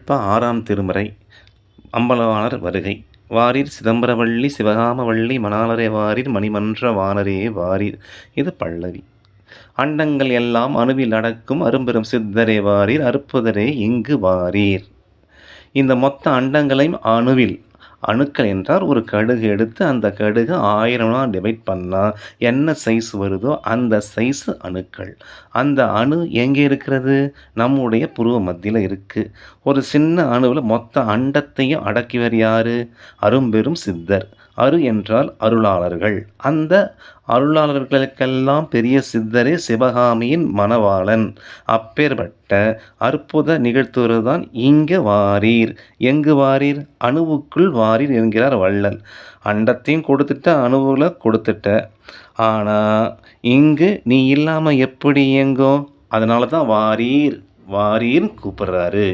ஆறாம் திருமுறை அம்பலவாணர் வருகை. வாரீர் சிதம்பரவள்ளி சிவகாமவள்ளி மணாளரே வாரீர் மணிமன்ற வாணரே வாரீர். இது பல்லவி. அண்டங்கள் எல்லாம் அணுவில் அடக்கும் அரும்பெரும் சித்தரே வாரீர் அற்புதரே இங்கு வாரீர். இந்த மொத்த அண்டங்களையும் அணுவில், அணுக்கள் என்றால் ஒரு கடுகு எடுத்து அந்த கடுகு 1000 டிவைட் பண்ணால் என்ன சைஸ் வருதோ அந்த சைஸ் அணுக்கள். அந்த அணு எங்கே இருக்கிறது? நம்முடைய புருவ மத்தியில் இருக்குது. ஒரு சின்ன அணுவில் மொத்த அண்டத்தையும் அடக்கியவர் யார்? அரும்பெரும் சித்தர். அரு என்றால் அருளாளர்கள். அந்த அருளாளர்களுக்கெல்லாம் பெரிய சித்தரே சிவகாமியின் மணவாளன். அப்பேற்பட்ட அற்புத நிகழ்த்துவது தான் இங்கே வாரீர். எங்கு வாரீர்? அணுவுக்குள் வாரீர் என்கிறார் வள்ளல். அண்டத்தையும் கொடுத்துட்ட, அணுவில் கொடுத்துட்ட. ஆனால் இங்கு நீ இல்லாமல் எப்படி இயங்கும்? அதனால தான் வாரீர் வாரீர்னு கூப்பிடுறாரு.